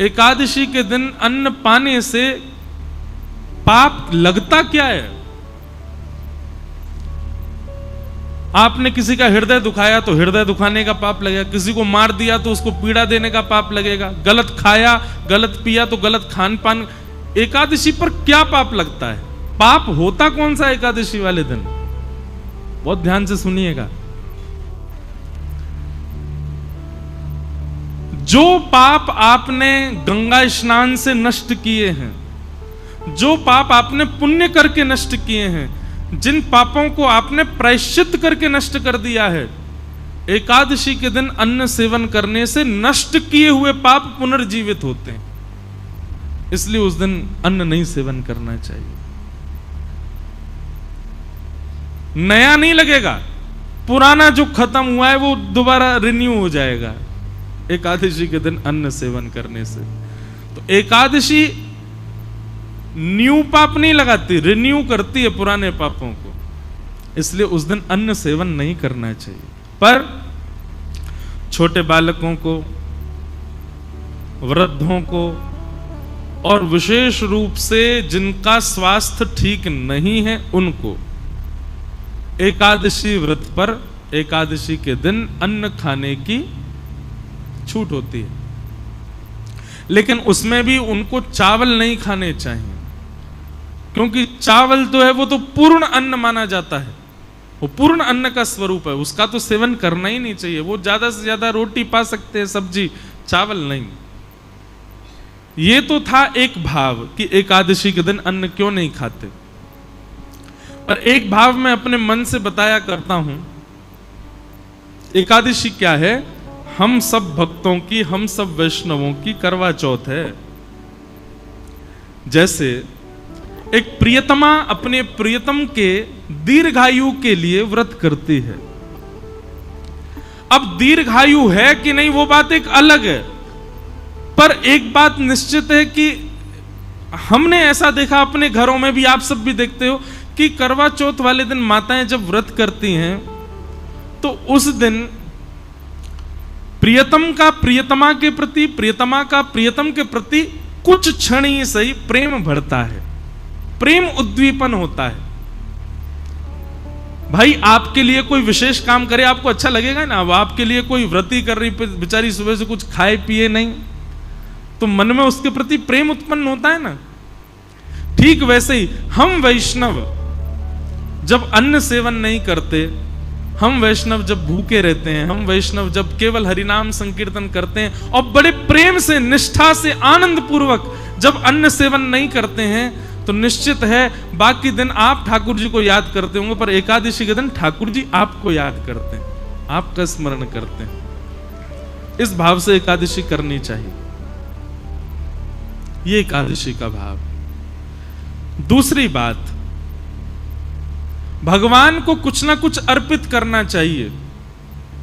एकादशी के दिन अन्न पाने से पाप लगता क्या है? आपने किसी का हृदय दुखाया तो हृदय दुखाने का पाप लगेगा, किसी को मार दिया तो उसको पीड़ा देने का पाप लगेगा, गलत खाया गलत पिया तो गलत खान पान। एकादशी पर क्या पाप लगता है? पाप होता कौन सा एकादशी वाले दिन? बहुत ध्यान से सुनिएगा। जो पाप आपने गंगा स्नान से नष्ट किए हैं, जो पाप आपने पुण्य करके नष्ट किए हैं, जिन पापों को आपने प्रायश्चित करके नष्ट कर दिया है, एकादशी के दिन अन्न सेवन करने से नष्ट किए हुए पाप पुनर्जीवित होते हैं। इसलिए उस दिन अन्न नहीं सेवन करना चाहिए। नया नहीं लगेगा, पुराना जो खत्म हुआ है वो दोबारा रिन्यू हो जाएगा एकादशी के दिन अन्न सेवन करने से। तो एकादशी न्यू पाप नहीं लगाती, रिन्यू करती है पुराने पापों को। इसलिए उस दिन अन्न सेवन नहीं करना चाहिए। पर छोटे बालकों को, वृद्धों को और विशेष रूप से जिनका स्वास्थ्य ठीक नहीं है उनको एकादशी व्रत पर एकादशी के दिन अन्न खाने की छूट होती है। लेकिन उसमें भी उनको चावल नहीं खाने चाहिए, क्योंकि चावल तो है वो तो पूर्ण अन्न माना जाता है, वो पूर्ण अन्न का स्वरूप है, उसका तो सेवन करना ही नहीं चाहिए। वो ज्यादा से ज्यादा रोटी पा सकते हैं, सब्जी, चावल नहीं। ये तो था एक भाव कि एकादशी के दिन अन्न क्यों नहीं खाते। पर एक भाव मैं अपने मन से बताया करता हूं। एकादशी क्या है? हम सब भक्तों की, हम सब वैष्णवों की करवा चौथ है। जैसे एक प्रियतमा अपने प्रियतम के दीर्घायु के लिए व्रत करती है। अब दीर्घायु है कि नहीं वो बात एक अलग है, पर एक बात निश्चित है कि हमने ऐसा देखा अपने घरों में भी, आप सब भी देखते हो कि करवा चौथ वाले दिन माताएं जब व्रत करती हैं तो उस दिन प्रियतम का प्रियतमा के प्रति, प्रियतमा का प्रियतम के प्रति कुछ क्षण ही सही प्रेम बढ़ता है, प्रेम उद्दीपन होता है। भाई आपके लिए कोई विशेष काम करे आपको अच्छा लगेगा ना। अब आपके लिए कोई व्रती कर रही बेचारी, सुबह से कुछ खाए पिए नहीं, तो मन में उसके प्रति प्रेम उत्पन्न होता है ना। ठीक वैसे ही हम वैष्णव जब अन्न सेवन नहीं करते, हम वैष्णव जब भूखे रहते हैं, हम वैष्णव जब केवल हरिनाम संकीर्तन करते हैं और बड़े प्रेम से, निष्ठा से, आनंद पूर्वक जब अन्न सेवन नहीं करते हैं, तो निश्चित है बाकी दिन आप ठाकुर जी को याद करते होंगे, पर एकादशी के दिन ठाकुर जी आपको याद करते हैं, आपका स्मरण करते हैं। इस भाव से एकादशी करनी चाहिए। ये एकादशी का भाव। दूसरी बात, भगवान को कुछ ना कुछ अर्पित करना चाहिए।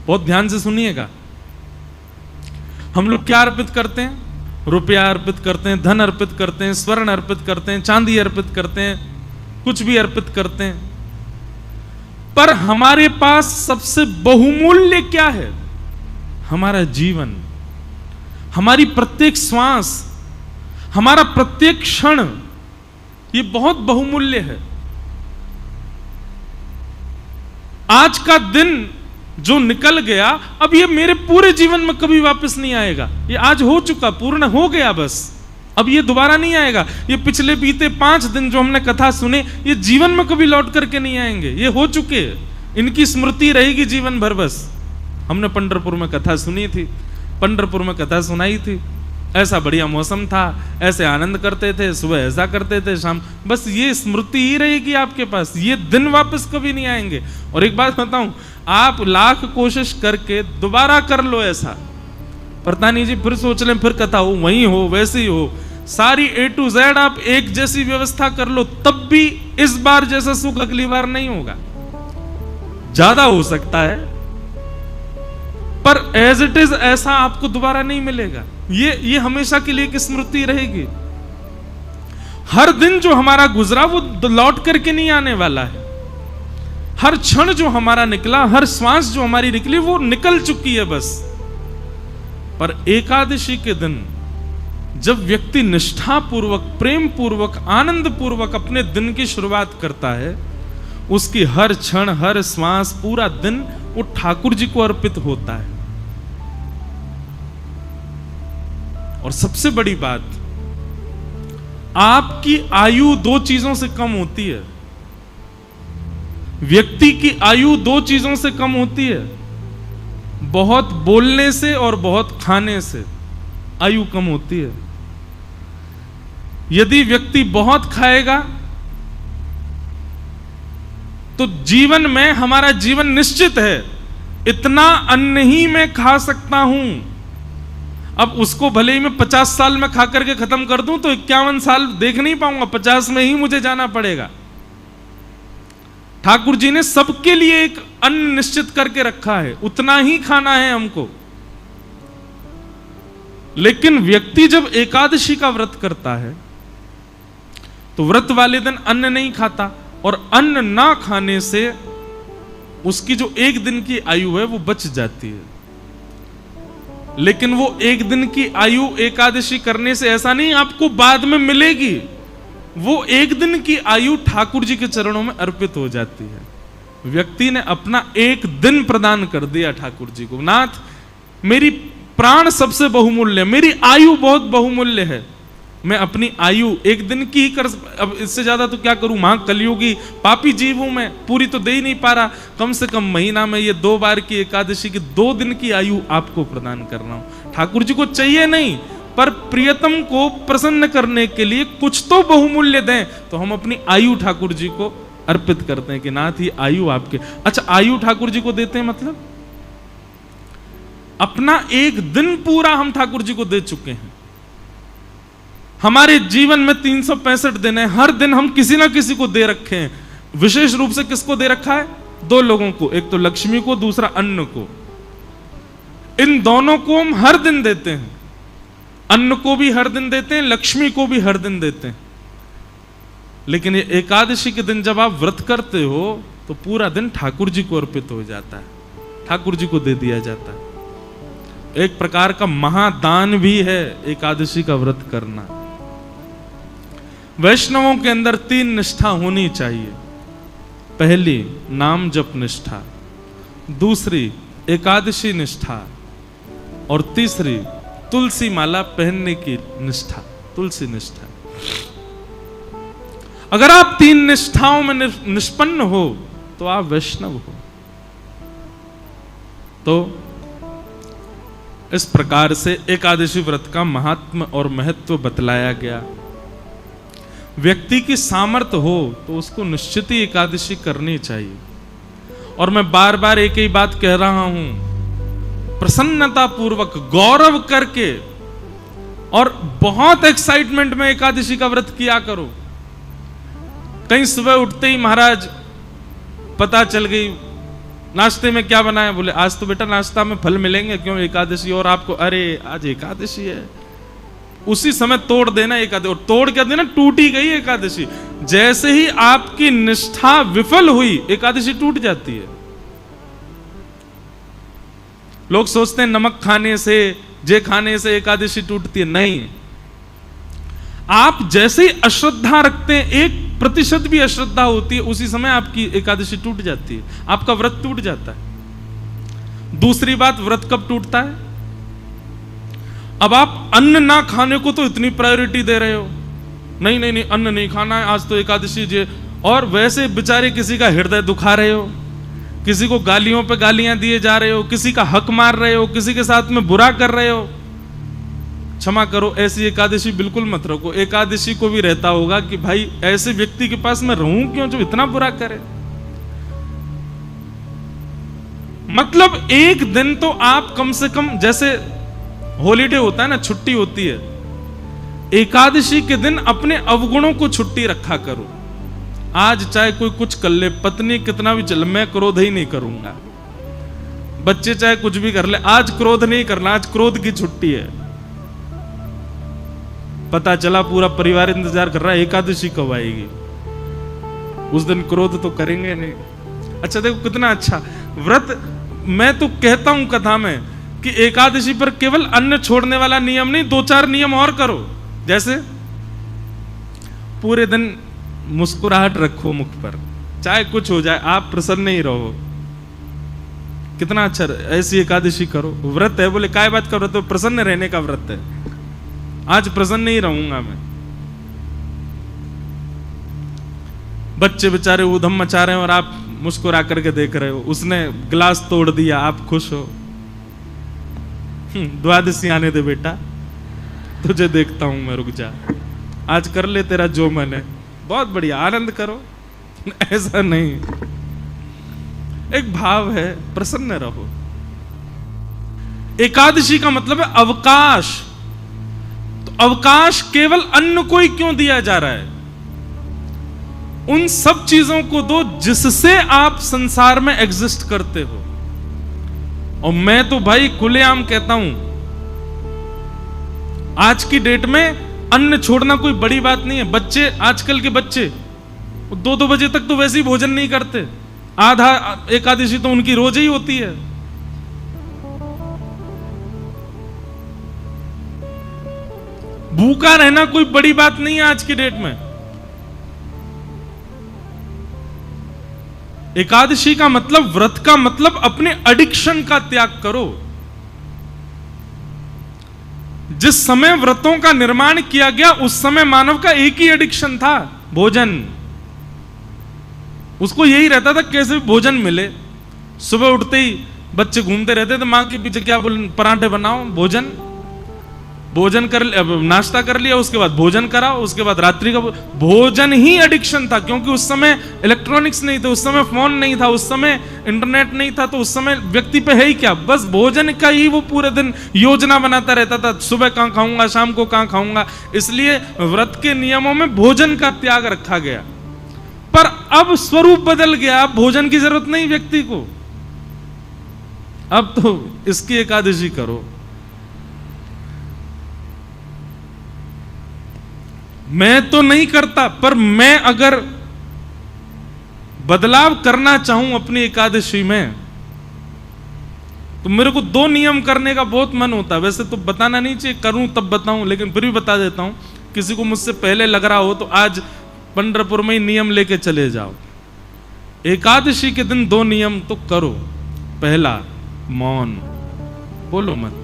बहुत ध्यान से सुनिएगा। हम लोग क्या अर्पित करते हैं? रुपया अर्पित करते हैं, धन अर्पित करते हैं, स्वर्ण अर्पित करते हैं, चांदी अर्पित करते हैं, कुछ भी अर्पित करते हैं। पर हमारे पास सबसे बहुमूल्य क्या है? हमारा जीवन, हमारी प्रत्येक श्वास, हमारा प्रत्येक क्षण, ये बहुत बहुमूल्य है। आज का दिन जो निकल गया, अब ये मेरे पूरे जीवन में कभी वापस नहीं आएगा। ये आज हो चुका, पूर्ण हो गया, बस अब ये दोबारा नहीं आएगा। ये पिछले बीते 5 दिन जो हमने कथा सुने, ये जीवन में कभी लौट करके नहीं आएंगे। ये हो चुके, इनकी स्मृति रहेगी जीवन भर। बस हमने पंढरपुर में कथा सुनी थी, पंढरपुर में कथा सुनाई थी, ऐसा बढ़िया मौसम था, ऐसे आनंद करते थे, सुबह ऐसा करते थे, शाम, बस ये स्मृति ही रहेगी आपके पास। ये दिन वापस कभी नहीं आएंगे। और एक बात बताऊं, आप लाख कोशिश करके दोबारा कर लो ऐसा, पता नहीं जी फिर सोच लें, फिर कथा हो, वही हो, वैसे ही हो, सारी A to Z आप एक जैसी व्यवस्था कर लो, तब भी इस बार जैसा सुख अगली बार नहीं होगा। ज्यादा हो सकता है, पर एज इट इज ऐसा आपको दोबारा नहीं मिलेगा। ये हमेशा के लिए एक स्मृति रहेगी। हर दिन जो हमारा गुजरा वो लौट करके नहीं आने वाला है। हर क्षण जो हमारा निकला, हर श्वास जो हमारी निकली, वो निकल चुकी है बस। पर एकादशी के दिन जब व्यक्ति निष्ठा पूर्वक, प्रेम पूर्वक, आनंद पूर्वक अपने दिन की शुरुआत करता है, उसकी हर क्षण, हर श्वास, पूरा दिन वो ठाकुर जी को अर्पित होता है। और सबसे बड़ी बात, आपकी आयु दो चीजों से कम होती है। व्यक्ति की आयु दो चीजों से कम होती है, बहुत बोलने से और बहुत खाने से आयु कम होती है। यदि व्यक्ति बहुत खाएगा तो जीवन में, हमारा जीवन निश्चित है, इतना अन्न ही मैं खा सकता हूं। अब उसको भले ही मैं 50 साल में खा करके खत्म कर दूं तो 51 साल देख नहीं पाऊंगा, 50 में ही मुझे जाना पड़ेगा। ठाकुर जी ने सबके लिए एक अन्न निश्चित करके रखा है, उतना ही खाना है हमको। लेकिन व्यक्ति जब एकादशी का व्रत करता है तो व्रत वाले दिन अन्न नहीं खाता, और अन्न ना खाने से उसकी जो एक दिन की आयु है वो बच जाती है। लेकिन वो एक दिन की आयु एकादशी करने से ऐसा नहीं आपको बाद में मिलेगी, वो एक दिन की आयु ठाकुर जी के चरणों में अर्पित हो जाती है। व्यक्ति ने अपना एक दिन प्रदान कर दिया ठाकुर जी को। नाथ, मेरी प्राण सबसे बहुमूल्य, मेरी आयु बहुत बहुमूल्य है, मैं अपनी आयु एक दिन की ही कर, अब इससे ज्यादा तो क्या करूं, मां कलयुगी पापी जीव हूं मैं, पूरी तो दे ही नहीं पा रहा। कम से कम महीना में ये 2 बार की एकादशी की 2 दिन की आयु आपको प्रदान कर रहा हूं। ठाकुर जी को चाहिए नहीं, पर प्रियतम को प्रसन्न करने के लिए कुछ तो बहुमूल्य दें, तो हम अपनी आयु ठाकुर जी को अर्पित करते हैं कि नाथ ये आयु आपके। अच्छा, आयु ठाकुर जी को देते हैं मतलब अपना एक दिन पूरा हम ठाकुर जी को दे चुके हैं। हमारे जीवन में 365 दिन है, हर दिन हम किसी ना किसी को दे रखे हैं। विशेष रूप से किसको दे रखा है? 2 लोगों को, एक तो लक्ष्मी को, दूसरा अन्न को। इन दोनों को हम हर दिन देते हैं, अन्न को भी हर दिन देते हैं, लक्ष्मी को भी हर दिन देते हैं। लेकिन ये एकादशी के दिन जब आप व्रत करते हो तो पूरा दिन ठाकुर जी को अर्पित हो जाता है, ठाकुर जी को दे दिया जाता है। एक प्रकार का महादान भी है एकादशी का व्रत करना। वैष्णवों के अंदर 3 निष्ठा होनी चाहिए। पहली नाम जप निष्ठा, दूसरी एकादशी निष्ठा, और तीसरी तुलसी माला पहनने की निष्ठा, तुलसी निष्ठा। अगर आप 3 निष्ठाओं में निष्पन्न हो तो आप वैष्णव हो। तो इस प्रकार से एकादशी व्रत का महात्म और महत्व बतलाया गया। व्यक्ति की सामर्थ्य हो तो उसको निश्चित ही एकादशी करनी चाहिए। और मैं बार बार एक ही बात कह रहा हूं, प्रसन्नता पूर्वक, गौरव करके और बहुत एक्साइटमेंट में एकादशी का व्रत किया करो। कहीं सुबह उठते ही महाराज पता चल गई नाश्ते में क्या बनाया, बोले आज तो बेटा नाश्ता में फल मिलेंगे, क्यों एकादशी, और आपको अरे आज एकादशी है, उसी समय तोड़ देना एकादशी। और तोड़ क्या देना, टूटी गई एकादशी। जैसे ही आपकी निष्ठा विफल हुई एकादशी टूट जाती है। लोग सोचते हैं नमक खाने से, जे खाने से एकादशी टूटती है। नहीं, आप जैसे ही अश्रद्धा रखते हैं, 1% भी अश्रद्धा होती है, उसी समय आपकी एकादशी टूट जाती है, आपका व्रत टूट जाता है। दूसरी बात, व्रत कब टूटता है? अब आप अन्न ना खाने को तो इतनी प्रायोरिटी दे रहे हो, नहीं नहीं नहीं अन्न नहीं खाना है, आज तो एकादशी जे, और वैसे बेचारे किसी का हृदय दुखा रहे हो, किसी को गालियों पे गालियां दिए जा रहे हो, किसी का हक मार रहे हो, किसी के साथ में बुरा कर रहे हो। क्षमा करो, ऐसी एकादशी बिल्कुल मत रखो। एकादशी को भी रहता होगा कि भाई ऐसे व्यक्ति के पास मैं रहूं क्यों जो इतना बुरा करे। मतलब एक दिन तो आप कम से कम, जैसे हॉलीडे होता है ना, छुट्टी होती है, एकादशी के दिन अपने अवगुणों को छुट्टी रखा करो। आज चाहे कोई कुछ कर ले, पत्नी कितना भी चले, मैं क्रोध ही नहीं करूंगा। बच्चे चाहे कुछ भी कर ले, आज क्रोध नहीं करना, आज क्रोध की छुट्टी है। पता चला पूरा परिवार इंतजार कर रहा है एकादशी कब आएगी, उस दिन क्रोध तो करेंगे नहीं। अच्छा देखो कितना अच्छा व्रत। मैं तो कहता हूं कथा में कि एकादशी पर केवल अन्न छोड़ने वाला नियम नहीं, 2-4 नियम और करो। जैसे पूरे दिन मुस्कुराहट रखो मुख पर, चाहे कुछ हो जाए आप प्रसन्न ही रहो। कितना अच्छा, ऐसी एकादशी करो। व्रत है, बोले काय बात का व्रत है? प्रसन्न रहने का व्रत है। आज प्रसन्न ही रहूंगा मैं। बच्चे बेचारे ऊधम मचा रहे हैं और आप मुस्कुरा करके देख रहे हो। उसने गिलास तोड़ दिया, आप खुश हो। द्वादशी आने दे बेटा, तुझे देखता हूं मैं, रुक जा, आज कर ले तेरा जो मन है। बहुत बढ़िया, आनंद करो। ऐसा नहीं, एक भाव है, प्रसन्न रहो। एकादशी का मतलब है अवकाश। तो अवकाश केवल अन्न को ही क्यों दिया जा रहा है? उन सब चीजों को दो जिससे आप संसार में एग्जिस्ट करते हो। और मैं तो भाई खुलेआम कहता हूं, आज की डेट में अन्न छोड़ना कोई बड़ी बात नहीं है। बच्चे, आजकल के बच्चे 2-2 बजे तक तो वैसे ही भोजन नहीं करते। आधा एकादशी तो उनकी रोज ही होती है। भूखा रहना कोई बड़ी बात नहीं है आज की डेट में। एकादशी का मतलब, व्रत का मतलब अपने एडिक्शन का त्याग करो। जिस समय व्रतों का निर्माण किया गया उस समय मानव का एक ही एडिक्शन था, भोजन। उसको यही रहता था कैसे भोजन मिले। सुबह उठते ही बच्चे घूमते रहते थे मां के पीछे, क्या बोल, पराठे बनाओ, भोजन कर, नाश्ता कर लिया, उसके बाद भोजन कराओ, उसके बाद रात्रि का भोजन ही एडिक्शन था। क्योंकि उस समय इलेक्ट्रॉनिक्स नहीं थे, उस समय फोन नहीं था, उस समय इंटरनेट नहीं था, तो उस समय व्यक्ति पे है ही क्या, बस भोजन का ही वो पूरे दिन योजना बनाता रहता था। सुबह कहां खाऊंगा, शाम को कहां खाऊंगा। इसलिए व्रत के नियमों में भोजन का त्याग रखा गया। पर अब स्वरूप बदल गया, अब भोजन की जरूरत नहीं व्यक्ति को। अब तो इसकी एकादशी करो। मैं तो नहीं करता, पर मैं अगर बदलाव करना चाहूं अपनी एकादशी में, तो मेरे को 2 नियम करने का बहुत मन होता है। वैसे तो बताना नहीं चाहिए, करूं तब बताऊं, लेकिन फिर भी बता देता हूं। किसी को मुझसे पहले लग रहा हो तो आज पंढरपुर में ही नियम लेके चले जाओ। एकादशी के दिन 2 नियम तो करो। पहला, मौन, बोलो मत।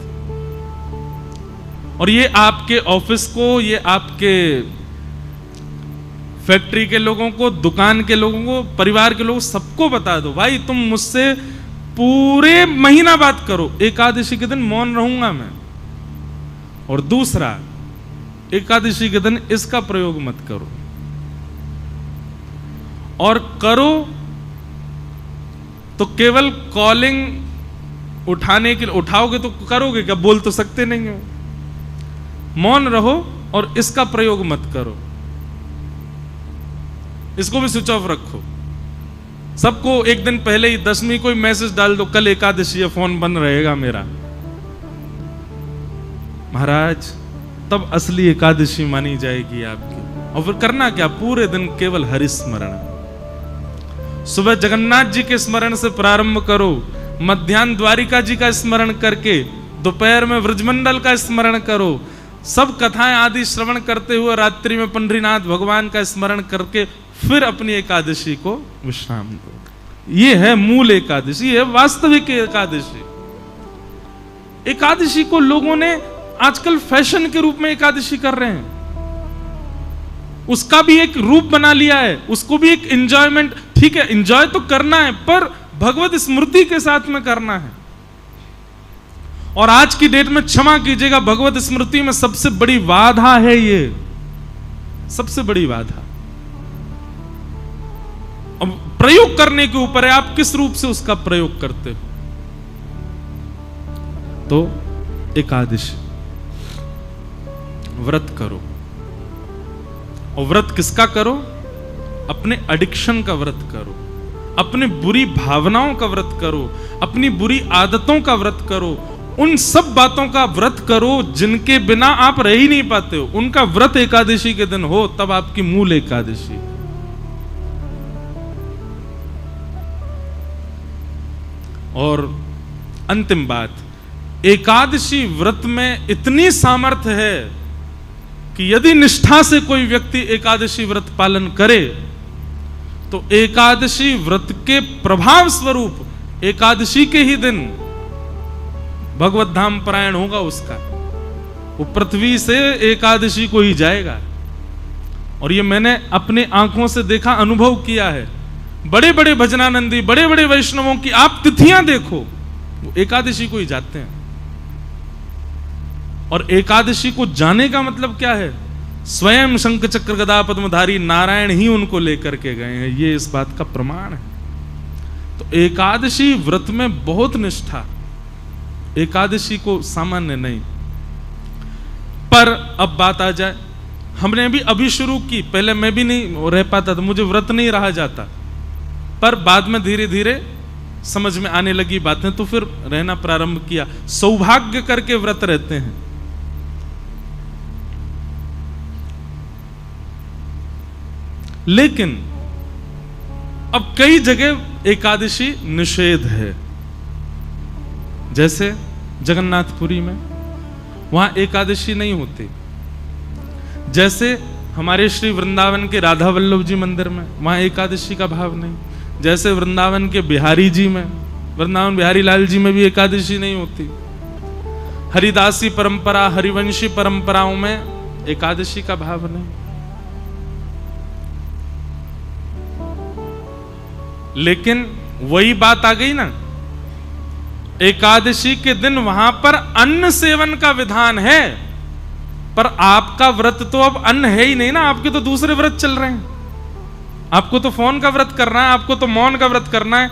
और ये आपके ऑफिस को, ये आपके फैक्ट्री के लोगों को, दुकान के लोगों को, परिवार के लोगों, सबको बता दो, भाई तुम मुझसे पूरे महीना बात करो, एकादशी के दिन मौन रहूंगा मैं। और दूसरा, एकादशी के दिन इसका प्रयोग मत करो। और करो तो केवल कॉलिंग उठाने के लिए उठाओगे तो करोगे क्या? बोल तो सकते नहीं हो। मौन रहो और इसका प्रयोग मत करो। इसको भी स्विच ऑफ रखो। सबको एक दिन पहले ही 10वीं को ही मैसेज डाल दो, कल एकादशी है, फोन बंद रहेगा मेरा। महाराज, तब असली एकादशी मानी जाएगी आपकी। और फिर करना क्या? पूरे दिन केवल हरि स्मरण। सुबह जगन्नाथ जी के स्मरण से प्रारंभ करो, मध्याह्न द्वारिका जी का स्मरण करके, दोपहर में व्रजमंडल का स्मरण करो, सब कथाएं आदि श्रवण करते हुए रात्रि में पंढरीनाथ भगवान का स्मरण करके फिर अपनी एकादशी को विश्राम दो। ये है मूल एकादशी, है वास्तविक एकादशी। एकादशी को लोगों ने आजकल फैशन के रूप में एकादशी कर रहे हैं। उसका भी एक रूप बना लिया है, उसको भी एक एंजॉयमेंट। ठीक है, एंजॉय तो करना है, पर भगवत स्मृति के साथ में करना है। और आज की डेट में क्षमा कीजिएगा, भगवत स्मृति में सबसे बड़ी बाधा है ये, सबसे बड़ी बाधा। अब प्रयोग करने के ऊपर है, आप किस रूप से उसका प्रयोग करते हो। तो एकादशी व्रत करो। और व्रत किसका करो? अपने एडिक्शन का व्रत करो, अपने बुरी भावनाओं का व्रत करो, अपनी बुरी आदतों का व्रत करो, उन सब बातों का व्रत करो जिनके बिना आप रह ही नहीं पाते हो। उनका व्रत एकादशी के दिन हो, तब आपकी मूल एकादशी। और अंतिम बात, एकादशी व्रत में इतनी सामर्थ्य है कि यदि निष्ठा से कोई व्यक्ति एकादशी व्रत पालन करे तो एकादशी व्रत के प्रभाव स्वरूप एकादशी के ही दिन भगवत धाम परायण होगा उसका। वो पृथ्वी से एकादशी को ही जाएगा। और ये मैंने अपने आंखों से देखा, अनुभव किया है। बड़े बड़े भजनानंदी, बड़े बड़े वैष्णवों की आप तिथियां देखो, वो एकादशी को ही जाते हैं। और एकादशी को जाने का मतलब क्या है? स्वयं शंख चक्र गदा पद्मधारी नारायण ही उनको लेकर के गए हैं, ये इस बात का प्रमाण है। तो एकादशी व्रत में बहुत निष्ठा, एकादशी को सामान्य नहीं। पर अब बात आ जाए, हमने भी अभी शुरू की, पहले मैं भी नहीं रह पाता था, मुझे व्रत नहीं रहा जाता, पर बाद में धीरे धीरे समझ में आने लगी बातें, तो फिर रहना प्रारंभ किया। सौभाग्य करके व्रत रहते हैं। लेकिन अब कई जगह एकादशी निषेध है, जैसे जगन्नाथपुरी में वहां एकादशी नहीं होती। जैसे हमारे श्री वृंदावन के राधा वल्लभ जी मंदिर में वहां एकादशी का भाव नहीं। जैसे वृंदावन के बिहारी जी में, वृंदावन बिहारी लाल जी में भी एकादशी नहीं होती। हरिदासी परंपरा, हरिवंशी परंपराओं में एकादशी का भाव नहीं। लेकिन वही बात आ गई ना, एकादशी के दिन वहां पर अन्न सेवन का विधान है, पर आपका व्रत तो अब अन्न है ही नहीं ना, आपके तो दूसरे व्रत चल रहे हैं। आपको तो फोन का व्रत करना है, आपको तो मौन का व्रत करना है।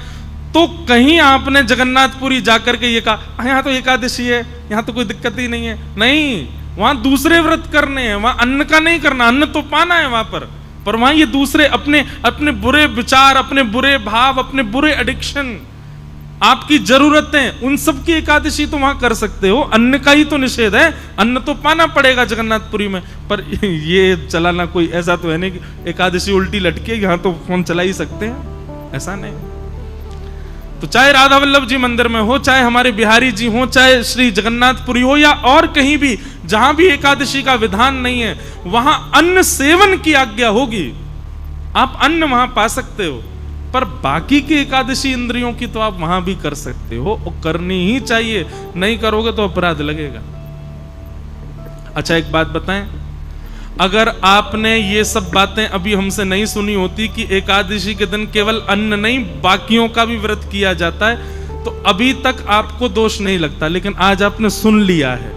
तो कहीं आपने जगन्नाथपुरी जाकर के ये कहा यहां तो एकादशी है, यहां तो कोई दिक्कत ही नहीं है, नहीं, वहां दूसरे व्रत करने हैं, वहां अन्न का नहीं करना। अन्न तो पाना है वहां पर वहां ये दूसरे अपने अपने बुरे विचार, अपने बुरे भाव, अपने बुरे एडिक्शन, आपकी जरूरतें, उन सब की एकादशी तो वहां कर सकते हो। अन्न का ही तो निषेध है, अन्न तो पाना पड़ेगा जगन्नाथपुरी में। पर ये चलाना कोई ऐसा तो है नहीं कि एकादशी उल्टी लटके, यहां तो फोन चला ही सकते हैं, ऐसा नहीं। तो चाहे राधा वल्लभ जी मंदिर में हो, चाहे हमारे बिहारी जी हो, चाहे श्री जगन्नाथपुरी हो, या और कहीं भी जहां भी एकादशी का विधान नहीं है, वहां अन्न सेवन की आज्ञा होगी। आप अन्न वहां पा सकते हो, पर बाकी की एकादशी इंद्रियों की तो आप वहां भी कर सकते हो, और करनी ही चाहिए। नहीं करोगे तो अपराध लगेगा। अच्छा एक बात बताएं, अगर आपने ये सब बातें अभी हमसे नहीं सुनी होती कि एकादशी के दिन केवल अन्न नहीं बाकियों का भी व्रत किया जाता है, तो अभी तक आपको दोष नहीं लगता। लेकिन आज आपने सुन लिया है,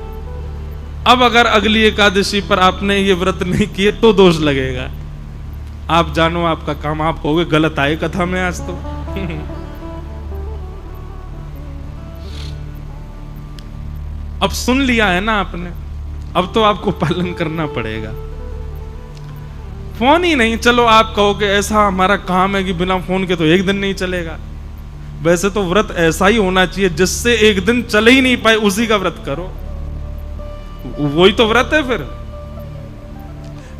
अब अगर अगली एकादशी पर आपने ये व्रत नहीं किए तो दोष लगेगा। आप जानो आपका काम, आप कहोगे गलत आए कथा में आज तो। अब सुन लिया है ना आपने, अब तो आपको पालन करना पड़ेगा। फोन ही नहीं, चलो आप कहोगे ऐसा हमारा काम है कि बिना फोन के तो एक दिन नहीं चलेगा। वैसे तो व्रत ऐसा ही होना चाहिए जिससे एक दिन चले ही नहीं पाए, उसी का व्रत करो, वही तो व्रत है फिर।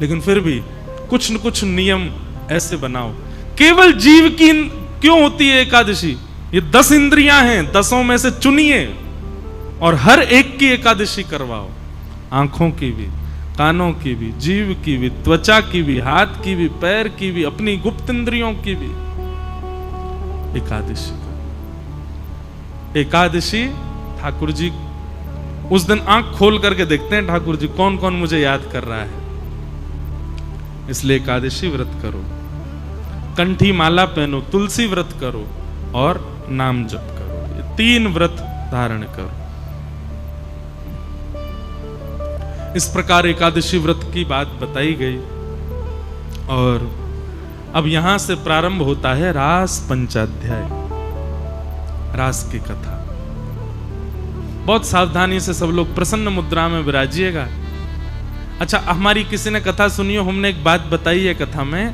लेकिन फिर भी कुछ न कुछ नियम ऐसे बनाओ। केवल जीव की क्यों होती है एकादशी? ये 10 इंद्रियां हैं, 10 में से चुनिए और हर एक की एकादशी करवाओ। आंखों की भी, कानों की भी, जीव की भी, त्वचा की भी, हाथ की भी, पैर की भी, अपनी गुप्त इंद्रियों की भी एकादशी का। एकादशी ठाकुर जी उस दिन आंख खोल करके देखते हैं ठाकुर जी कौन कौन मुझे याद कर रहा है। इसलिए एकादशी व्रत करो, कंठी माला पहनो, तुलसी व्रत करो और नाम जप करो। ये 3 व्रत धारण करो। इस प्रकार एकादशी व्रत की बात बताई गई। और अब यहां से प्रारंभ होता है रास पंचाध्याय, रास की कथा। बहुत सावधानी से सब लोग प्रसन्न मुद्रा में विराजिएगा। अच्छा, हमारी किसी ने कथा सुनी हो, हमने एक बात बताई है कथा में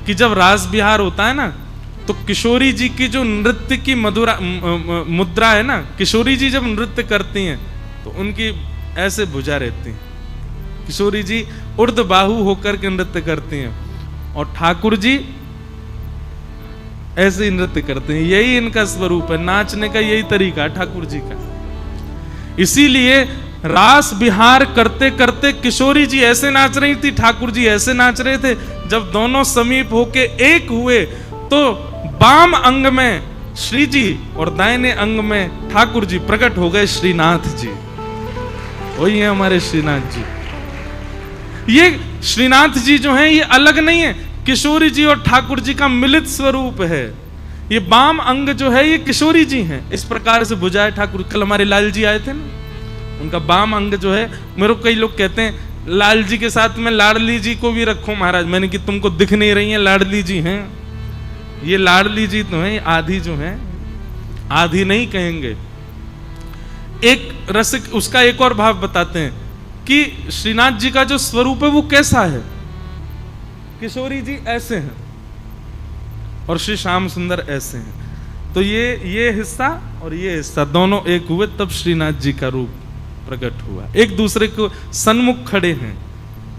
कि जब रास बिहार होता है ना, तो किशोरी जी की जो नृत्य की मुद्रा है ना, किशोरी जी जब नृत्य करती हैं तो उनकी ऐसे भुजा रहती हैं। किशोरी जी उर्ध बाहु होकर के नृत्य करती हैं और ठाकुर जी ऐसे ही नृत्य करते हैं। यही इनका स्वरूप है, नाचने का यही तरीका है ठाकुर जी का। इसीलिए रास विहार करते करते किशोरी जी ऐसे नाच रही थी, ठाकुर जी ऐसे नाच रहे थे। जब दोनों समीप होके एक हुए तो बाम अंग में श्री जी और दाहिने अंग में ठाकुर जी प्रकट हो गए, श्रीनाथ जी। वही है हमारे श्रीनाथ जी। ये श्रीनाथ जी जो हैं ये अलग नहीं है, किशोरी जी और ठाकुर जी का मिलित स्वरूप है। ये बाम अंग जो है ये किशोरी जी हैं। इस प्रकार से बुझाए ठाकुर। कल हमारे लाल जी आए थे ना, उनका बाम अंग जो है, मेरे को कई लोग कहते हैं लाल जी के साथ में लाडली जी को भी रखो महाराज। मैंने कि तुमको दिख नहीं रही है, लाडली जी हैं। ये लाडली जी तो हैं, आधी जो हैं, आधी नहीं कहेंगे। एक रसिक उसका एक और भाव बताते हैं कि श्रीनाथ जी का जो स्वरूप है वो कैसा है। किशोरी जी ऐसे हैं और श्री श्याम सुंदर ऐसे हैं। तो ये हिस्सा और ये हिस्सा दोनों एक हुए, तब श्रीनाथ जी का रूप प्रकट हुआ। एक दूसरे को सन्मुख खड़े हैं,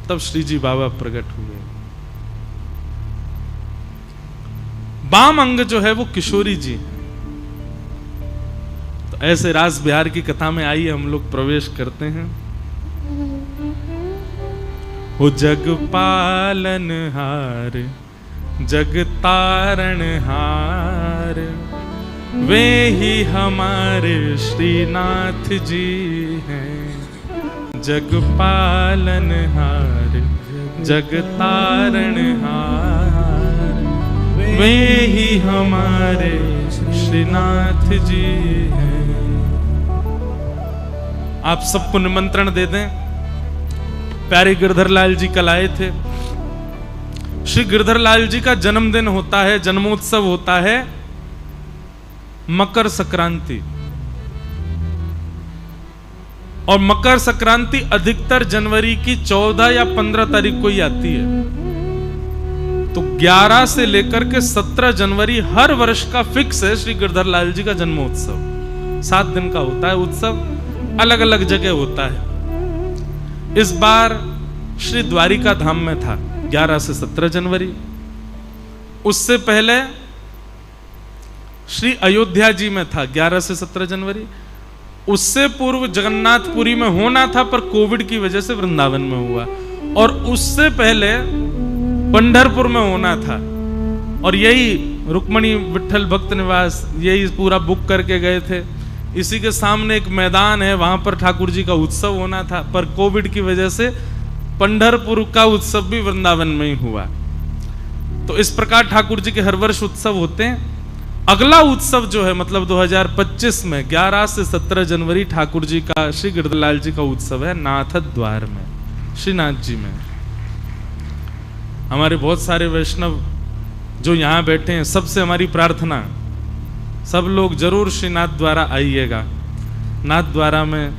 तब श्री जी बाबा प्रकट हुए। बाम अंग जो है वो किशोरी जी हैं। तो ऐसे रास बिहार की कथा में आइए हम लोग प्रवेश करते हैं। हो जग पालन हार, जग तारण हार, वे ही हमारे श्रीनाथ जी हैं। जग पालन हार, जग तारण हार, वे ही हमारे श्रीनाथ जी हैं। आप सबको निमंत्रण दे दें। प्यारे गिरधर लाल जी कल आए थे। श्री गिरधर लाल जी का जन्मदिन होता है, जन्मोत्सव होता है मकर संक्रांति। और मकर संक्रांति अधिकतर जनवरी की 14 या 15 तारीख को ही आती है। तो 11 से लेकर के 17 जनवरी हर वर्ष का फिक्स है श्री गिरधर लाल जी का जन्मोत्सव। 7 दिन का होता है उत्सव, अलग अलग जगह होता है। इस बार श्री द्वारिका धाम में था 11 से 17 जनवरी। उससे पहले श्री अयोध्या जी में था 11 से 17 जनवरी। उससे पूर्व जगन्नाथपुरी में होना था पर कोविड की वजह से वृंदावन में हुआ। और उससे पहले पंढरपुर में होना था। और यही रुक्मणी विठल भक्त निवास, यही पूरा बुक करके गए थे। इसी के सामने एक मैदान है, वहां पर ठाकुर जी का उत्सव होना था, पर कोविड की वजह से पंढरपुर का उत्सव भी वृंदावन में ही हुआ। तो इस प्रकार ठाकुर जी के हर वर्ष उत्सव होते हैं। अगला उत्सव जो है मतलब 2025 में 11 से 17 जनवरी ठाकुर जी का, श्री गिरधरलाल जी का उत्सव है नाथ द्वार में, श्रीनाथ जी में। हमारे बहुत सारे वैष्णव जो यहाँ बैठे हैं, सबसे हमारी प्रार्थना, सब लोग जरूर श्रीनाथ द्वारा आइएगा। नाथ द्वारा में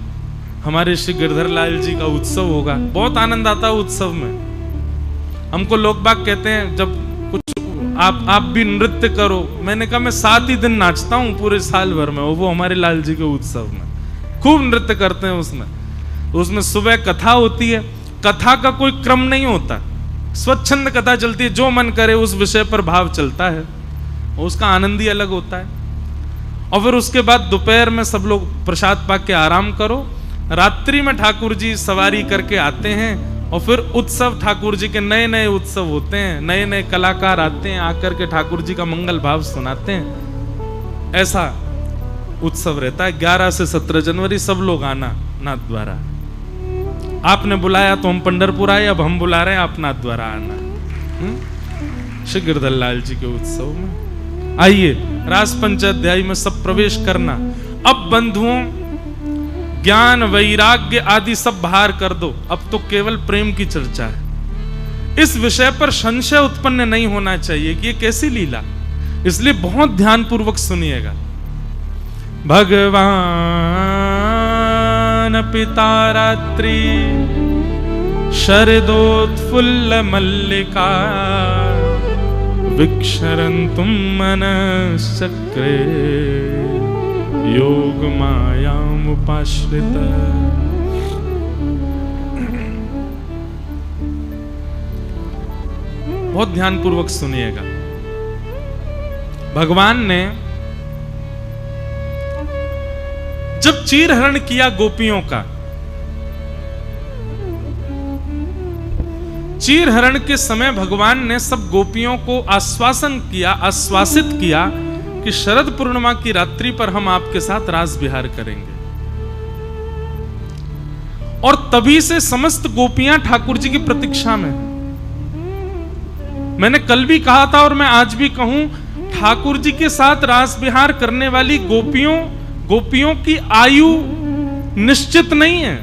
हमारे श्री गिरधरलाल जी का उत्सव होगा। बहुत आनंद आता है उत्सव में। हमको लोग बाग कहते हैं जब कुछ आप भी नृत्य करो। मैंने कहा मैं 7 ही दिन नाचता हूँ पूरे साल भर में, वो हमारे लाल जी के उत्सव में खूब नृत्य करते हैं। उसमें सुबह कथा होती है। कथा का कोई क्रम नहीं होता, स्वच्छंद कथा चलती है, जो मन करे उस विषय पर भाव चलता है, उसका आनंद ही अलग होता है। और फिर उसके बाद दोपहर में सब लोग प्रसाद पा के आराम करो। रात्रि में ठाकुर जी सवारी करके आते हैं और फिर उत्सव, ठाकुर जी के नए नए उत्सव होते हैं, नए नए कलाकार आते हैं, आकर के ठाकुर जी का मंगल भाव सुनाते हैं। ऐसा उत्सव रहता है। 11 से 17 जनवरी सब लोग आना नाथ द्वारा। आपने बुलाया तो हम पंढरपुर आए, अब हम बुला रहे हैं आप नाथ द्वारा आना श्री गिरधरलाल जी के उत्सव में। आइए रास पंचाध्यायी में सब प्रवेश करना। अब बंधुओं ज्ञान वैराग्य आदि सब बाहर कर दो, अब तो केवल प्रेम की चर्चा है। इस विषय पर संशय उत्पन्न नहीं होना चाहिए कि ये कैसी लीला, इसलिए बहुत ध्यान पूर्वक सुनिएगा। भगवान पिता रात्रि शरदोत्फुल्ल मल्लिका विक्षरन्तुं मनश्चक्रे योग मायामुपाश्रित। बहुत ध्यान पूर्वक सुनिएगा। भगवान ने जब चीरहरण किया गोपियों का, चीरहरण के समय भगवान ने सब गोपियों को आश्वासित किया कि शरद पूर्णिमा की रात्रि पर हम आपके साथ रास विहार करेंगे। और तभी से समस्त गोपियां ठाकुर जी की प्रतीक्षा में हैं। मैंने कल भी कहा था और मैं आज भी कहूं, ठाकुर जी के साथ रास विहार करने वाली गोपियों की आयु निश्चित नहीं है।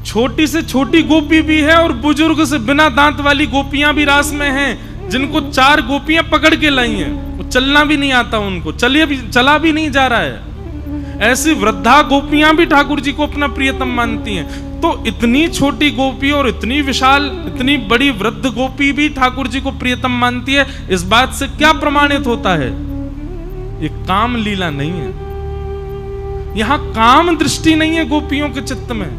छोटी से छोटी गोपी भी है और बुजुर्ग से बिना दांत वाली गोपियां भी रास में हैं, जिनको 4 गोपियां पकड़ के लाई हैं, वो चलना भी नहीं आता उनको, चला भी नहीं जा रहा है। ऐसी वृद्धा गोपियां भी ठाकुर जी को अपना प्रियतम मानती हैं। तो इतनी छोटी गोपी और इतनी विशाल, इतनी बड़ी वृद्ध गोपी भी ठाकुर जी को प्रियतम मानती है। इस बात से क्या प्रमाणित होता है? ये काम लीला नहीं है, यहां काम दृष्टि नहीं है गोपियों के चित्त में।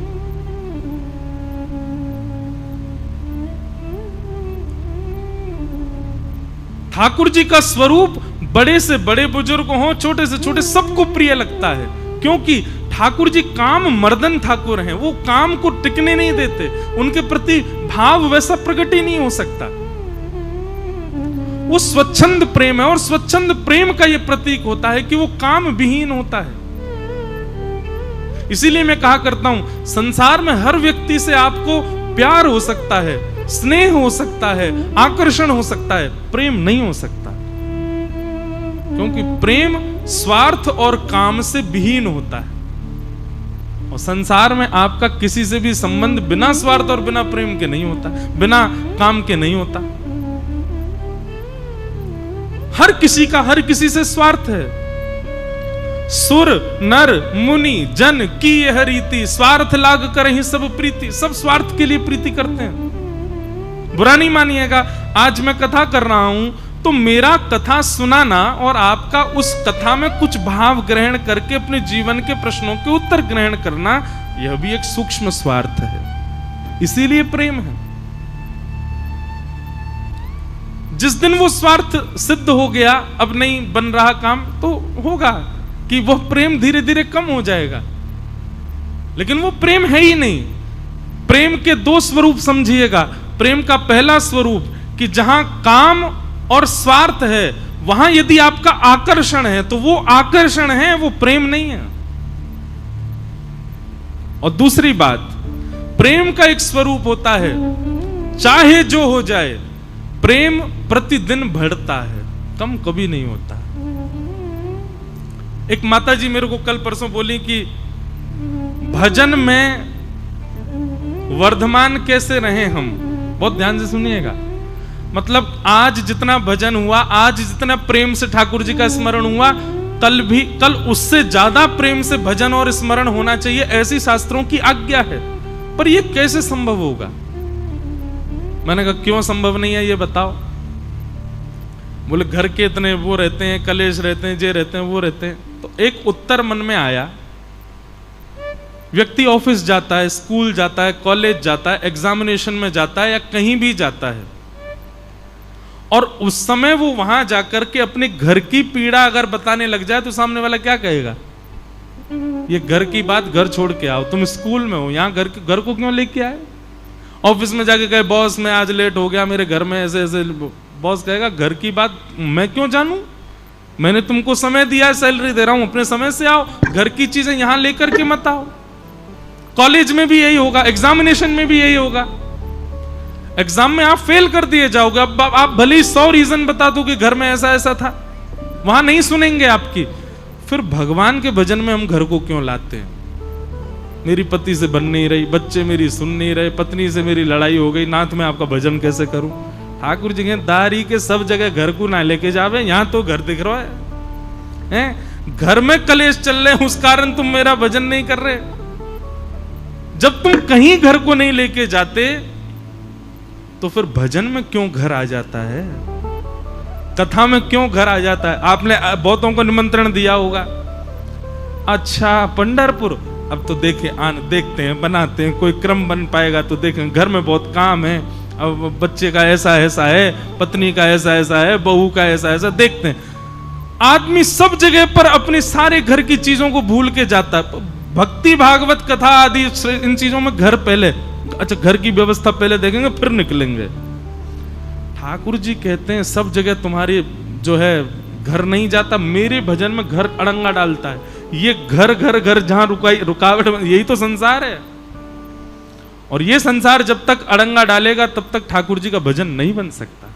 ठाकुर जी का स्वरूप बड़े से बड़े बुजुर्ग हो, छोटे से छोटे, सबको प्रिय लगता है, क्योंकि ठाकुर जी काम मर्दन ठाकुर हैं। वो काम को टिकने नहीं देते, उनके प्रति भाव वैसा प्रकट ही नहीं हो सकता। वो स्वच्छंद प्रेम है और स्वच्छंद प्रेम का ये प्रतीक होता है कि वो काम विहीन होता है। इसीलिए मैं कहा करता हूं, संसार में हर व्यक्ति से आपको प्यार हो सकता है, स्नेह हो सकता है, आकर्षण हो सकता है, प्रेम नहीं हो सकता, क्योंकि प्रेम स्वार्थ और काम से विहीन होता है। और संसार में आपका किसी से भी संबंध बिना स्वार्थ और बिना प्रेम के नहीं होता, बिना काम के नहीं होता। हर किसी का हर किसी से स्वार्थ है। सुर नर मुनि जन की यह रीति, स्वार्थ लाग कर ही सब प्रीति। सब स्वार्थ के लिए प्रीति करते हैं। बुरा नहीं मानिएगा, आज मैं कथा कर रहा हूं तो मेरा कथा सुनाना और आपका उस कथा में कुछ भाव ग्रहण करके अपने जीवन के प्रश्नों के उत्तर ग्रहण करना, यह भी एक सूक्ष्म स्वार्थ है। इसीलिए प्रेम है। जिस दिन वो स्वार्थ सिद्ध हो गया, अब नहीं बन रहा काम, तो होगा कि वह प्रेम धीरे धीरे कम हो जाएगा, लेकिन वो प्रेम है ही नहीं। प्रेम के 2 स्वरूप समझिएगा। प्रेम का पहला स्वरूप कि जहां काम और स्वार्थ है, वहां यदि आपका आकर्षण है तो वो आकर्षण है, वो प्रेम नहीं है। और दूसरी बात, प्रेम का एक स्वरूप होता है, चाहे जो हो जाए, प्रेम प्रतिदिन बढ़ता है, कम कभी नहीं होता। एक माता जी मेरे को कल परसों बोली कि भजन में वर्धमान कैसे रहे हम। बहुत ध्यान से सुनिएगा। मतलब आज जितना भजन हुआ, आज जितना प्रेम से ठाकुर जी का स्मरण हुआ, कल उससे ज्यादा प्रेम से भजन और स्मरण होना चाहिए, ऐसी शास्त्रों की आज्ञा है। पर यह कैसे संभव होगा? मैंने कहा क्यों संभव नहीं है ये बताओ। बोले घर के इतने वो रहते हैं, कलेश रहते हैं, जे रहते हैं, वो रहते हैं। तो एक उत्तर मन में आया, व्यक्ति ऑफिस जाता है, स्कूल जाता है, कॉलेज जाता है, एग्जामिनेशन में जाता है या कहीं भी जाता है, और उस समय वो वहां जाकर के अपने घर की पीड़ा अगर बताने लग जाए तो सामने वाला क्या कहेगा? ये घर की बात घर छोड़ के आओ, तुम स्कूल में हो, यहां घर को क्यों लेके आए? ऑफिस में जाके कहे बॉस मैं आज लेट हो गया, मेरे घर में ऐसे ऐसे, बॉस कहेगा घर की बात मैं क्यों जानूं, मैंने तुमको समय दिया है, सैलरी दे रहा हूं, अपने समय से आओ, घर की चीजें यहां लेकर के मत आओ। कॉलेज में भी यही होगा, एग्जामिनेशन में भी यही होगा। एग्जाम में आप फेल कर दिए जाओगे, अब आप भले ही 100 रीजन बता दो कि घर में ऐसा ऐसा था, वहां नहीं सुनेंगे आपकी। फिर भगवान के भजन में हम घर को क्यों लाते हैं? मेरी पति से बन नहीं रही, बच्चे मेरी सुन नहीं रहे, पत्नी से मेरी लड़ाई हो गई, नाथ मैं आपका भजन कैसे करूं? ठाकुर जी के दारी के सब जगह घर को ना लेके जावे, यहां तो घर दिख रहा है, घर में कलेश चल रहे, उस कारण तुम मेरा भजन नहीं कर रहे। जब तुम कहीं घर को नहीं लेके जाते तो फिर भजन में क्यों घर आ जाता है? कथा में क्यों घर आ जाता है? आपने बहुतों को निमंत्रण दिया होगा, अच्छा पंढरपुर, अब तो देखते हैं, बनाते हैं, कोई क्रम बन पाएगा तो देखें, घर में बहुत काम है, अब बच्चे का ऐसा ऐसा है, पत्नी का ऐसा ऐसा है, बहू का ऐसा ऐसा, देखते हैं। आदमी सब जगह पर अपने सारे घर की चीजों को भूल के जाता है। भक्ति भागवत कथा आदि इन चीजों में घर पहले, अच्छा घर की व्यवस्था पहले देखेंगे फिर निकलेंगे। ठाकुर जी कहते हैं सब जगह तुम्हारी जो है घर नहीं जाता, मेरे भजन में घर अड़ंगा डालता है। ये घर घर घर जहां रुकावट, यही तो संसार है। और ये संसार जब तक अड़ंगा डालेगा तब तक ठाकुर जी का भजन नहीं बन सकता।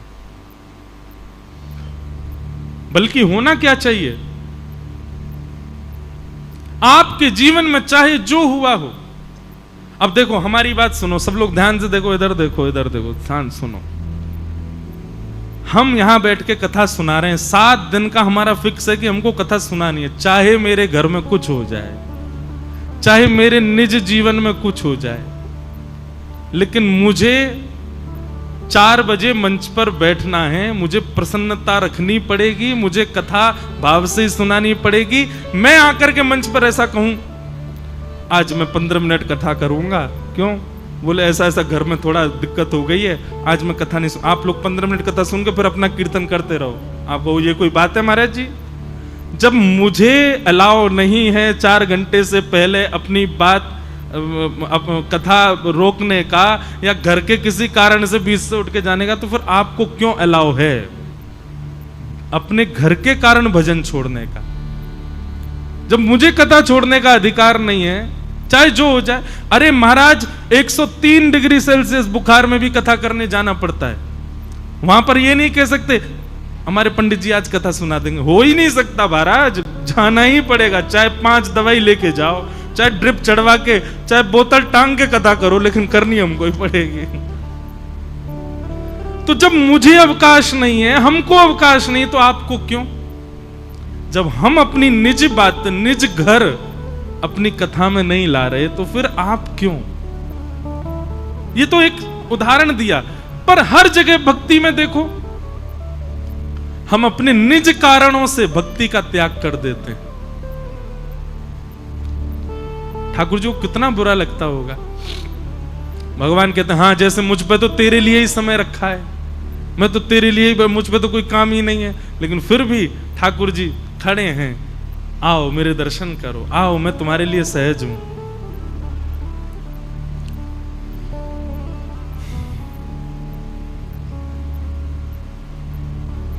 बल्कि होना क्या चाहिए, आपके जीवन में चाहे जो हुआ हो। अब देखो हमारी बात सुनो, सब लोग ध्यान से देखो, इधर देखो इधर देखो, ध्यान सुनो। हम यहां बैठ के कथा सुना रहे हैं, 7 दिन का हमारा फिक्स है कि हमको कथा सुनानी है, चाहे मेरे घर में कुछ हो जाए, चाहे मेरे निज जीवन में कुछ हो जाए, लेकिन मुझे 4 बजे मंच पर बैठना है, मुझे प्रसन्नता रखनी पड़ेगी, मुझे कथा भाव से सुनानी पड़ेगी। मैं आकर के मंच पर ऐसा कहूं आज मैं 15 मिनट कथा करूंगा, क्यों बोले ऐसा ऐसा घर में थोड़ा दिक्कत हो गई है, आज मैं कथा नहीं सुन। आप लोग 15 मिनट कथा सुन के फिर अपना कीर्तन करते रहो। आपको ये कोई बात है महाराज जी? जब मुझे अलाउ नहीं है 4 घंटे से पहले अपनी बात कथा रोकने का या घर के किसी कारण से बीच से उठ के जाने का, तो फिर आपको क्यों अलाउ है अपने घर के कारण भजन छोड़ने का? जब मुझे कथा छोड़ने का अधिकार नहीं है, चाहे जो हो जाए। अरे महाराज 103 डिग्री सेल्सियस बुखार में भी कथा करने जाना पड़ता है। वहां पर ये नहीं कह सकते हमारे पंडित जी आज कथा सुना देंगे, हो ही नहीं सकता महाराज, जाना ही पड़ेगा। चाहे 5 दवाई लेके जाओ, चाहे ड्रिप चढ़वा के, चाहे बोतल टांग के कथा करो, लेकिन करनी हमको ही पड़ेगी। तो जब मुझे अवकाश नहीं है, हमको अवकाश नहीं, तो आपको क्यों? जब हम अपनी निज बात, निज घर अपनी कथा में नहीं ला रहे, तो फिर आप क्यों? ये तो एक उदाहरण दिया, पर हर जगह भक्ति में देखो हम अपने निज कारणों से भक्ति का त्याग कर देते हैं। ठाकुर जी को कितना बुरा लगता होगा। भगवान कहते हैं हाँ जैसे मुझ पे तो तेरे लिए ही समय रखा है, मैं तो तेरे लिए ही, मुझ पे तो कोई काम ही नहीं है, लेकिन फिर भी ठाकुर जी खड़े हैं, आओ मेरे दर्शन करो, आओ मैं तुम्हारे लिए सहज हूं।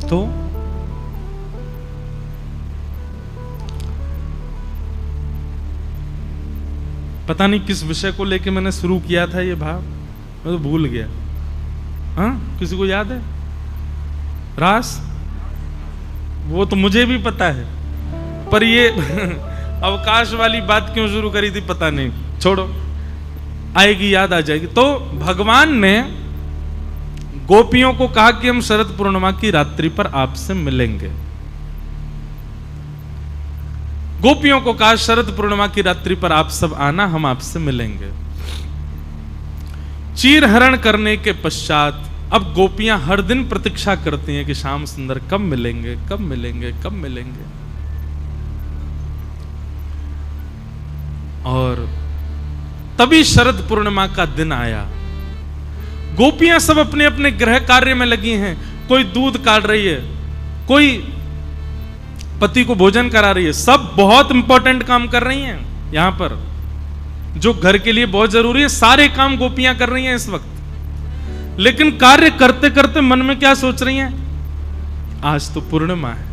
तो पता नहीं किस विषय को लेके मैंने शुरू किया था ये भाव, मैं तो भूल गया। हाँ किसी को याद है? रास, वो तो मुझे भी पता है, पर ये अवकाश वाली बात क्यों शुरू करी थी पता नहीं, छोड़ो, आएगी, याद आ जाएगी। तो भगवान ने गोपियों को कहा कि हम शरद पूर्णिमा की रात्रि पर आपसे मिलेंगे। गोपियों को कहा शरद पूर्णिमा की रात्रि पर आप सब आना, हम आपसे मिलेंगे। चीर हरण करने के पश्चात अब गोपियां हर दिन प्रतीक्षा करती हैं कि श्याम सुंदर कब मिलेंगे, कब मिलेंगे, कब मिलेंगे। और तभी शरद पूर्णिमा का दिन आया। गोपियां सब अपने अपने गृह कार्य में लगी हैं, कोई दूध काट रही है, कोई पति को भोजन करा रही है, सब बहुत इंपॉर्टेंट काम कर रही हैं। यहां पर जो घर के लिए बहुत जरूरी है, सारे काम गोपियां कर रही हैं इस वक्त। लेकिन कार्य करते करते मन में क्या सोच रही हैं? आज तो पूर्णिमा है,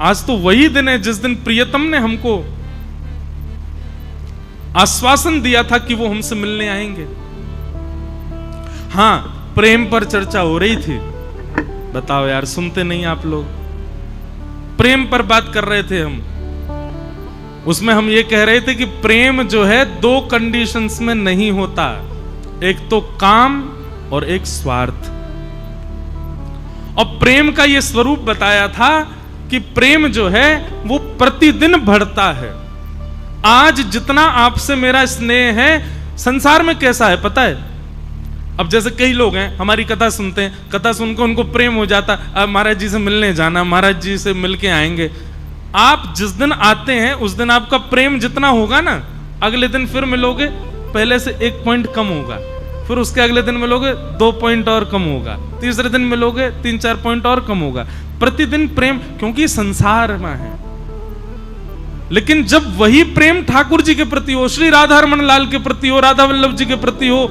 आज तो वही दिन है जिस दिन प्रियतम ने हमको आश्वासन दिया था कि वो हमसे मिलने आएंगे। हां प्रेम पर चर्चा हो रही थी, बताओ यार सुनते नहीं आप लोग। प्रेम पर बात कर रहे थे हम, उसमें हम ये कह रहे थे कि प्रेम जो है 2 कंडीशंस में नहीं होता, एक तो काम और एक स्वार्थ। और प्रेम का ये स्वरूप बताया था कि प्रेम जो है वो प्रतिदिन बढ़ता है। आज जितना आपसे मेरा स्नेह है, संसार में कैसा है पता है? अब जैसे कई लोग हैं हमारी कथा सुनते हैं, कथा सुनकर उनको प्रेम हो जाता, अब महाराज जी से मिलने जाना, महाराज जी से मिलके आएंगे। आप जिस दिन आते हैं उस दिन आपका प्रेम जितना होगा ना, अगले दिन फिर मिलोगे पहले से 1 पॉइंट कम होगा। फिर उसके अगले दिन मिलोगे 2 पॉइंट और कम होगा, तीसरे दिन मिलोगे 3-4 पॉइंट और कम होगा। प्रतिदिन प्रेम, क्योंकि संसार में है। लेकिन जब वही प्रेम ठाकुर जी के प्रति हो, श्री राधा रमन लाल के प्रति हो, राधा वल्लभ जी के प्रति हो,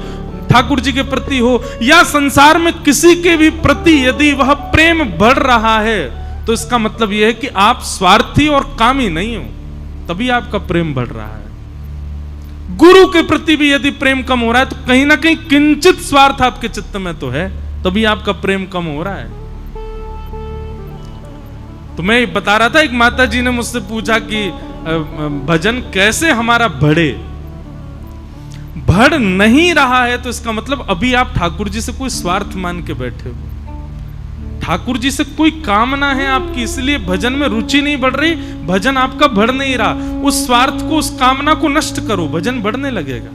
ठाकुर जी के प्रति हो, या संसार में किसी के भी प्रति यदि वह प्रेम बढ़ रहा है, तो इसका मतलब यह है कि आप स्वार्थी और कामी नहीं हो, तभी आपका प्रेम बढ़ रहा है। गुरु के प्रति भी यदि प्रेम कम हो रहा है, तो कहीं ना कहीं किंचित स्वार्थ आपके चित्त में तो है, तभी आपका प्रेम कम हो रहा है। तो मैं बता रहा था, एक माता जी ने मुझसे पूछा कि भजन कैसे हमारा बढ़े। बढ़ नहीं रहा है तो इसका मतलब अभी आप ठाकुर जी से कोई स्वार्थ मान के बैठे हो, ठाकुर जी से कोई कामना है आपकी, इसलिए भजन में रुचि नहीं बढ़ रही, भजन आपका बढ़ नहीं रहा। उस स्वार्थ को, उस कामना को नष्ट करो, भजन बढ़ने लगेगा।